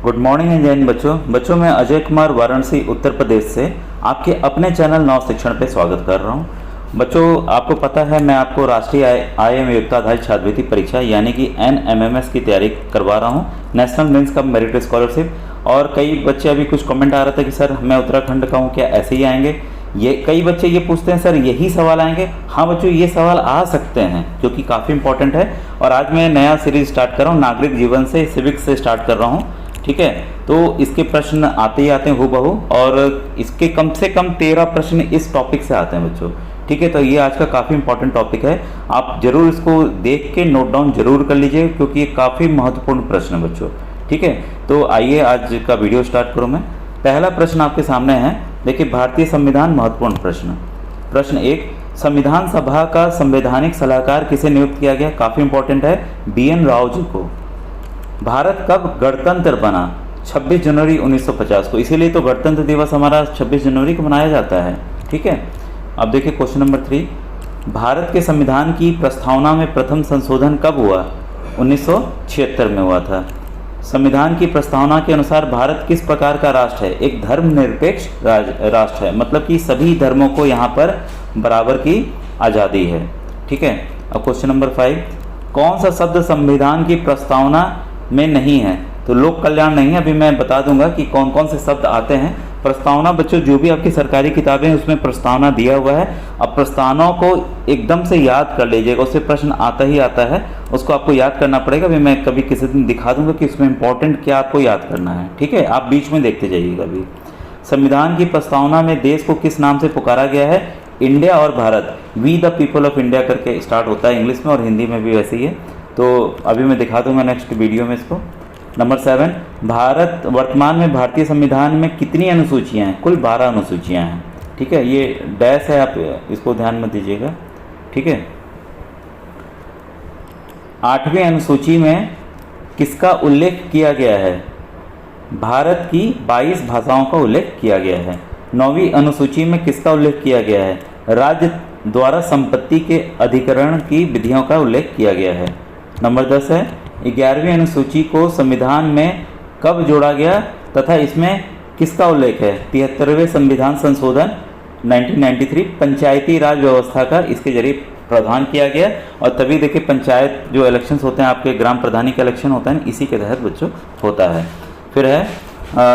Good morning and जय हिंद बच्चों मैं अजय कुमार वाराणसी उत्तर प्रदेश से आपके अपने चैनल नव शिक्षण पे स्वागत कर रहा हूं। बच्चों आपको पता है मैं आपको राष्ट्रीय IIM योग्यता आधारित छात्रवृत्ति परीक्षा यानी कि NMMS की तैयारी करवा रहा हूं, national means cum merit scholarship. और कई बच्चे अभी कुछ कमेंट आ रहा था कि सर मैं उत्तराखंड का हूँ, क्या ऐसे ही आएंगे? ये कई बच्चे ये पूछते हैं सर यही सवाल आएंगे। हाँ बच्चों ये सवाल आ सकते हैं क्योंकि काफ़ी इंपॉर्टेंट है। और आज मैं नया सीरीज स्टार्ट कर रहा हूँ, नागरिक जीवन से सिविक्स से स्टार्ट कर रहा हूँ, ठीक है। तो इसके प्रश्न आते ही आते हैं हूबहू, और इसके कम से कम 13 प्रश्न इस टॉपिक से आते हैं बच्चों, ठीक है। तो ये आज का काफ़ी इंपॉर्टेंट टॉपिक है, आप जरूर इसको देख के नोट डाउन जरूर कर लीजिए क्योंकि ये काफ़ी महत्वपूर्ण प्रश्न है बच्चों, ठीक है। तो आइए आज का वीडियो स्टार्ट करूँ मैं। पहला प्रश्न आपके सामने है, देखिए भारतीय संविधान महत्वपूर्ण प्रश्न। प्रश्न 1, संविधान सभा का संवैधानिक सलाहकार किसे नियुक्त किया गया? काफ़ी इंपॉर्टेंट है, BN राव जी को। भारत कब गणतंत्र बना? 26 जनवरी 1950 को, इसीलिए तो गणतंत्र दिवस हमारा 26 जनवरी को मनाया जाता है, ठीक है। अब देखिए क्वेश्चन नंबर 3, भारत के संविधान की प्रस्तावना में प्रथम संशोधन कब हुआ? 1976 में हुआ था। संविधान की प्रस्तावना के अनुसार भारत किस प्रकार का राष्ट्र है? एक धर्मनिरपेक्ष राष्ट्र है, मतलब कि सभी धर्मों को यहाँ पर बराबर की आज़ादी है, ठीक है। अब क्वेश्चन नंबर 5, कौन सा शब्द संविधान की प्रस्तावना में नहीं है? तो लोक कल्याण नहीं है, अभी मैं बता दूंगा कि कौन कौन से शब्द आते हैं। प्रस्तावना बच्चों जो भी आपकी सरकारी किताबें हैं उसमें प्रस्तावना दिया हुआ है। अब प्रस्तावनाओं को एकदम से याद कर लीजिएगा, उससे प्रश्न आता ही आता है, उसको आपको याद करना पड़ेगा। अभी मैं कभी किसी दिन दिखा दूंगा कि इसमें इंपॉर्टेंट क्या आपको याद करना है, ठीक है। आप बीच में देखते जाइएगा। अभी संविधान की प्रस्तावना में देश को किस नाम से पुकारा गया है? इंडिया और Bharat, we the people of India करके स्टार्ट होता है इंग्लिश में, और हिंदी में भी वैसे ही है। तो अभी मैं दिखा दूंगा नेक्स्ट वीडियो में इसको। नंबर 7, भारत वर्तमान में भारतीय संविधान में कितनी अनुसूचियां हैं? कुल 12 अनुसूचियां हैं, ठीक है। ये डैश है, आप इसको ध्यान में दीजिएगा, ठीक है। 8वीं अनुसूची में किसका उल्लेख किया गया है? भारत की 22 भाषाओं का उल्लेख किया गया है। 9वीं अनुसूची में किसका उल्लेख किया गया है? राज्य द्वारा संपत्ति के अधिग्रहण की विधियों का उल्लेख किया गया है। नंबर 10 है, 11वीं अनुसूची को संविधान में कब जोड़ा गया तथा इसमें किसका उल्लेख है? 73वें संविधान संशोधन 1993 पंचायती राज व्यवस्था का इसके जरिए प्रावधान किया गया। और तभी देखिए पंचायत जो इलेक्शंस होते हैं, आपके ग्राम प्रधानी का इलेक्शन होता है, इसी के तहत बच्चों होता है। फिर है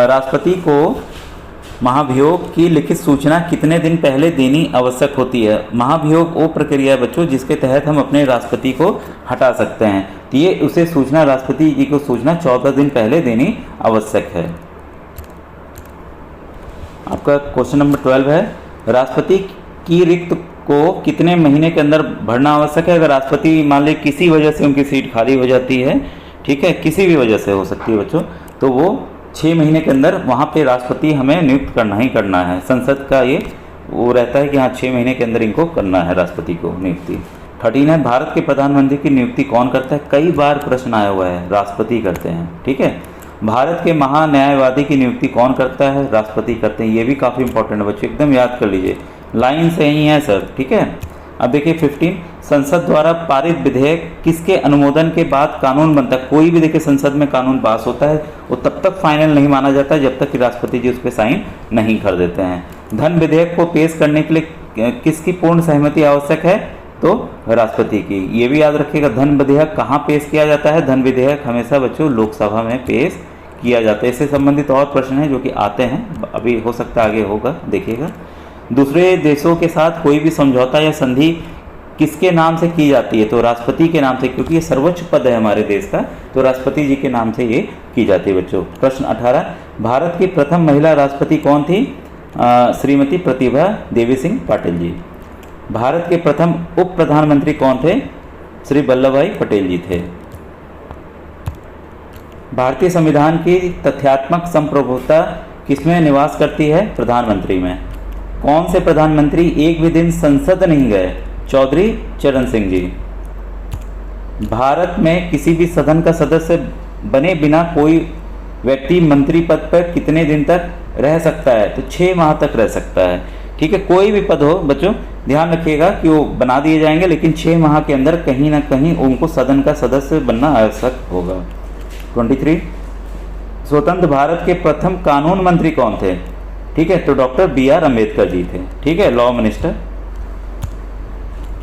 राष्ट्रपति को महाभियोग की लिखित सूचना कितने दिन पहले देनी आवश्यक होती है? महाभियोग वो प्रक्रिया है बच्चों जिसके तहत हम अपने राष्ट्रपति को हटा सकते हैं, तो ये उसे सूचना राष्ट्रपति जी को सूचना 14 दिन पहले देनी आवश्यक है। आपका क्वेश्चन नंबर 12 है, राष्ट्रपति की रिक्त को कितने महीने के अंदर भरना आवश्यक है? अगर राष्ट्रपति मान ली किसी वजह से उनकी सीट खाली हो जाती है, ठीक है, किसी भी वजह से हो सकती है बच्चों, तो वो 6 महीने के अंदर वहाँ पे राष्ट्रपति हमें नियुक्त करना ही करना है। संसद का ये वो रहता है कि हाँ 6 महीने के अंदर इनको करना है राष्ट्रपति को नियुक्ति। 13 है, भारत के प्रधानमंत्री की नियुक्ति कौन करता है? कई बार प्रश्न आया हुआ है, राष्ट्रपति करते हैं, ठीक है। भारत के महान्यायवादी की नियुक्ति कौन करता है? राष्ट्रपति करते हैं। ये भी काफ़ी इंपॉर्टेंट है बच्चों, एकदम याद कर लीजिए, लाइन से ही है सर, ठीक है। अब देखिए 15, संसद द्वारा पारित विधेयक किसके अनुमोदन के बाद कानून बनता है? कोई भी देखिए संसद में कानून पास होता है वो तब तक फाइनल नहीं माना जाता जब तक कि राष्ट्रपति जी उस पर साइन नहीं कर देते हैं। धन विधेयक को पेश करने के लिए किसकी पूर्ण सहमति आवश्यक है? तो राष्ट्रपति की। ये भी याद रखिएगा, धन विधेयक कहाँ पेश किया जाता है? धन विधेयक हमेशा बच्चों लोकसभा में पेश किया जाता है। इससे संबंधित और प्रश्न हैं जो कि आते हैं, अभी हो सकता है आगे होगा, देखिएगा। दूसरे देशों के साथ कोई भी समझौता या संधि किसके नाम से की जाती है? तो राष्ट्रपति के नाम से, क्योंकि ये सर्वोच्च पद है हमारे देश का, तो राष्ट्रपति जी के नाम से ये की जाती है बच्चों। प्रश्न 18, भारत की प्रथम महिला राष्ट्रपति कौन थी? श्रीमती प्रतिभा देवी सिंह पाटिल जी। भारत के प्रथम उप प्रधानमंत्री कौन थे? श्री वल्लभ भाई पटेल जी थे। भारतीय संविधान की तथ्यात्मक संप्रभुता किसमें निवास करती है? प्रधानमंत्री में। कौन से प्रधानमंत्री एक भी दिन संसद नहीं गए? चौधरी चरण सिंह जी। भारत में किसी भी सदन का सदस्य बने बिना कोई व्यक्ति मंत्री पद पर कितने दिन तक रह सकता है? तो 6 माह तक रह सकता है, ठीक है। कोई भी पद हो बच्चों, ध्यान रखिएगा कि वो बना दिए जाएंगे, लेकिन 6 माह के अंदर कहीं ना कहीं उनको सदन का सदस्य बनना आवश्यक होगा। 23, स्वतंत्र भारत के प्रथम कानून मंत्री कौन थे? ठीक है, तो डॉक्टर B.R. अम्बेडकर जी थे। ठीक है, लॉ मिनिस्टर।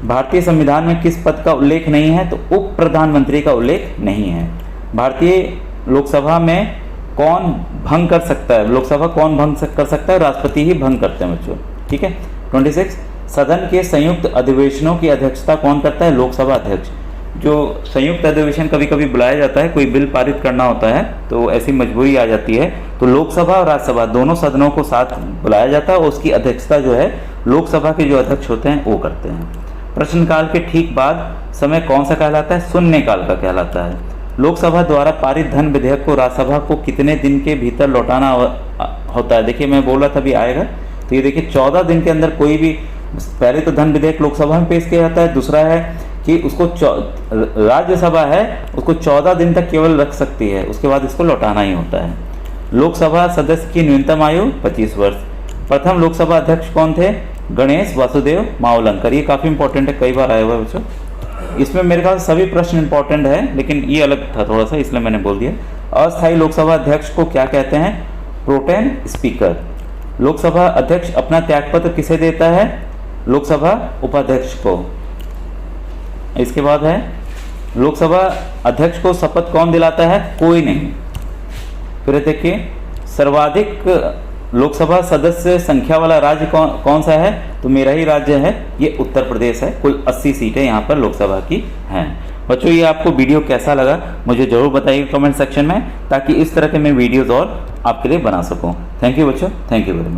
भारतीय संविधान में किस पद का उल्लेख नहीं है? तो उप प्रधानमंत्री का उल्लेख नहीं है। भारतीय लोकसभा में कौन भंग कर सकता है? लोकसभा कौन भंग कर सकता है? राष्ट्रपति ही भंग करते हैं बच्चों। ठीक है। 26 सदन के संयुक्त अधिवेशनों की अध्यक्षता कौन करता है? लोकसभा अध्यक्ष। जो संयुक्त अधिवेशन कभी कभी बुलाया जाता है, कोई बिल पारित करना होता है तो ऐसी मजबूरी आ जाती है, तो लोकसभा और राज्यसभा दोनों सदनों को साथ बुलाया जाता है और उसकी अध्यक्षता जो है लोकसभा के जो अध्यक्ष होते हैं वो करते हैं। प्रश्नकाल के ठीक बाद समय कौन सा कहलाता है? शून्यकाल का कहलाता है। लोकसभा द्वारा पारित धन विधेयक को राज्यसभा को कितने दिन के भीतर लौटाना होता है? देखिए मैं बोला था अभी आएगा, तो ये देखिए 14 दिन के अंदर कोई भी, पहले तो धन विधेयक लोकसभा में पेश किया जाता है, दूसरा है कि उसको राज्यसभा है उसको 14 दिन तक केवल रख सकती है, उसके बाद इसको लौटाना ही होता है। लोकसभा सदस्य की न्यूनतम आयु 25 वर्ष। प्रथम लोकसभा अध्यक्ष कौन थे? गणेश वासुदेव मावलंकर। ये काफ़ी इंपॉर्टेंट है, कई बार आया हुआ है बच्चों। इसमें मेरे ख्याल सभी प्रश्न इंपॉर्टेंट है, लेकिन ये अलग था थोड़ा सा, इसलिए मैंने बोल दिया। अस्थायी लोकसभा अध्यक्ष को क्या कहते हैं? Pro tem speaker. लोकसभा अध्यक्ष अपना त्यागपत्र किसे देता है? लोकसभा उपाध्यक्ष को। इसके बाद है लोकसभा अध्यक्ष को शपथ कौन दिलाता है? कोई नहीं। फिर देखिए सर्वाधिक लोकसभा सदस्य संख्या वाला राज्य कौन सा है? तो मेरा ही राज्य है, ये उत्तर प्रदेश है। कुल 80 सीटें यहाँ पर लोकसभा की हैं। बच्चों ये आपको वीडियो कैसा लगा मुझे ज़रूर बताइए कमेंट सेक्शन में, ताकि इस तरह के मैं वीडियोज़ और आपके लिए बना सकूँ। थैंक यू बच्चों, थैंक यू वेरी मच।